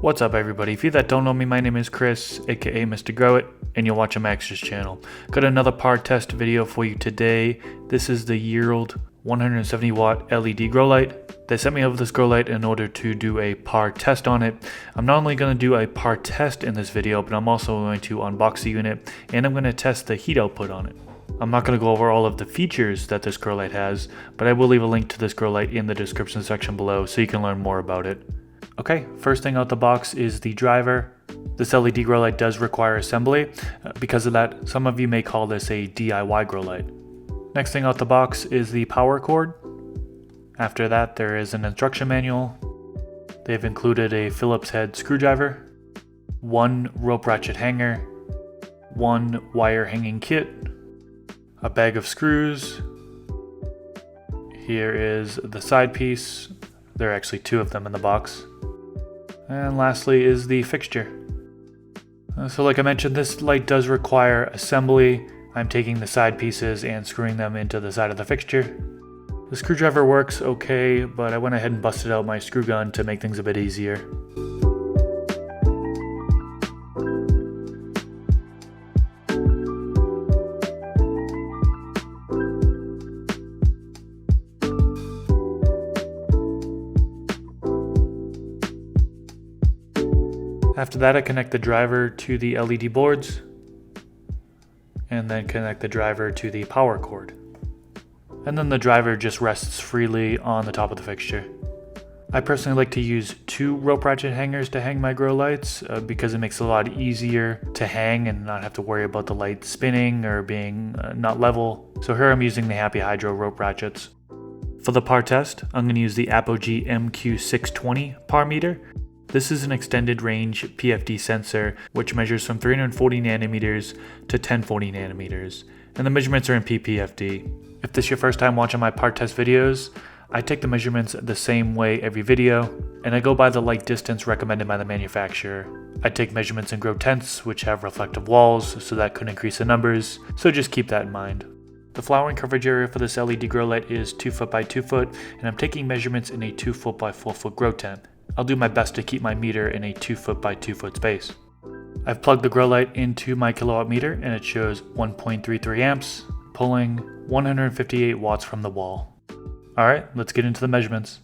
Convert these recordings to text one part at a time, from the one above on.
What's up everybody? If you that don't know me, my name is Chris, aka Mr. Grow It, and you're watching Max's channel. Got another par test video for you today. This is the Yearld 170 watt LED grow light. They sent me over this grow light in order to do a par test on it. I'm not only going to do a par test in this video, but I'm also going to unbox the unit and I'm going to test the heat output on it. I'm not going to go over all of the features that this grow light has, but I will leave a link to this grow light in the description section below so you can learn more about it. Okay, first thing out the box is the driver. This LED grow light does require assembly. Because of that, some of you may call this a DIY grow light. Next thing out the box is the power cord. After that, there is an instruction manual. They've included a Phillips head screwdriver, one rope ratchet hanger, one wire hanging kit, a bag of screws. Here is the side piece. There are actually two of them in the box. And lastly is the fixture. So like I mentioned, this light does require assembly. I'm taking the side pieces and screwing them into the side of the fixture. The screwdriver works okay, but I went ahead and busted out my screw gun to make things a bit easier. After that, I connect the driver to the LED boards and then connect the driver to the power cord. And then the driver just rests freely on the top of the fixture. I personally like to use two rope ratchet hangers to hang my grow lights because it makes it a lot easier to hang and not have to worry about the light spinning or being not level. So here I'm using the Happy Hydro rope ratchets. For the par test, I'm going to use the Apogee MQ620 par meter. This is an extended range PFD sensor which measures from 340 nanometers to 1040 nanometers, and the measurements are in PPFD. If this is your first time watching my par test videos, I take the measurements the same way every video, and I go by the light distance recommended by the manufacturer. I take measurements in grow tents which have reflective walls, so that could increase the numbers, so just keep that in mind. The flowering coverage area for this LED grow light is 2 foot by 2 foot, and I'm taking measurements in a 2 foot by 4 foot grow tent. I'll do my best to keep my meter in a 2 foot by 2 foot space. I've plugged the grow light into my kilowatt meter and it shows 1.33 amps, pulling 158 watts from the wall. Alright, let's get into the measurements.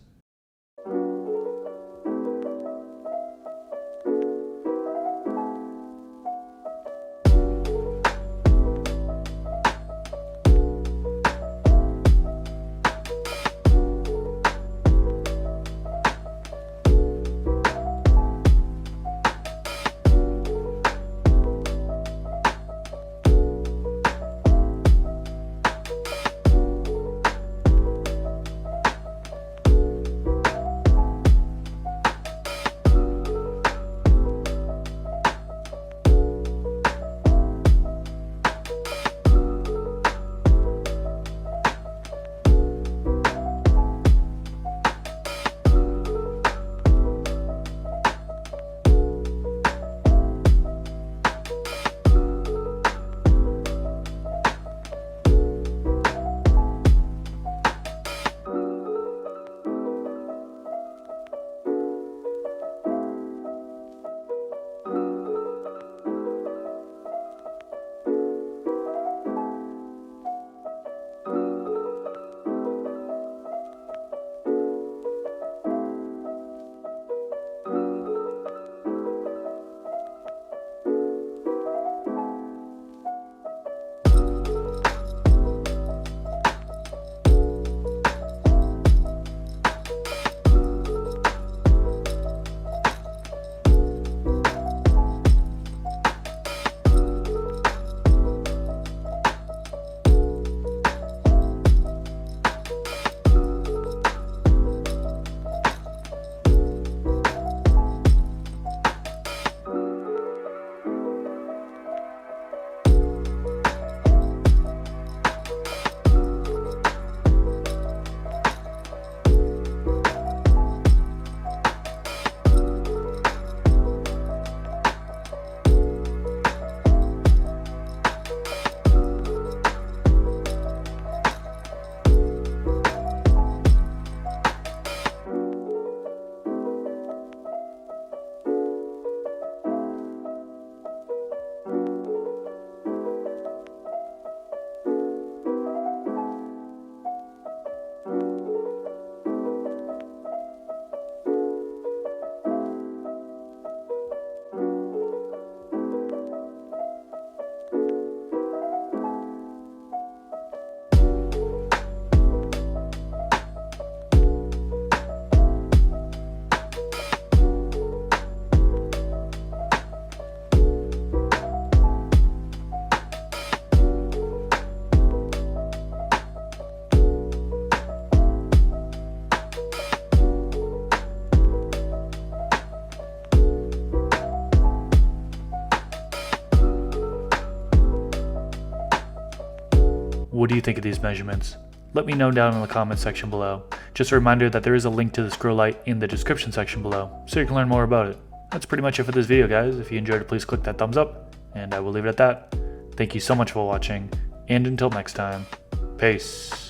What do you think of these measurements? Let me know down in the comments section below. Just a reminder that there is a link to this grow light in the description section below, so you can learn more about it. That's pretty much it for this video, guys. If you enjoyed it, please click that thumbs up, and I will leave it at that. Thank you so much for watching, and until next time, peace.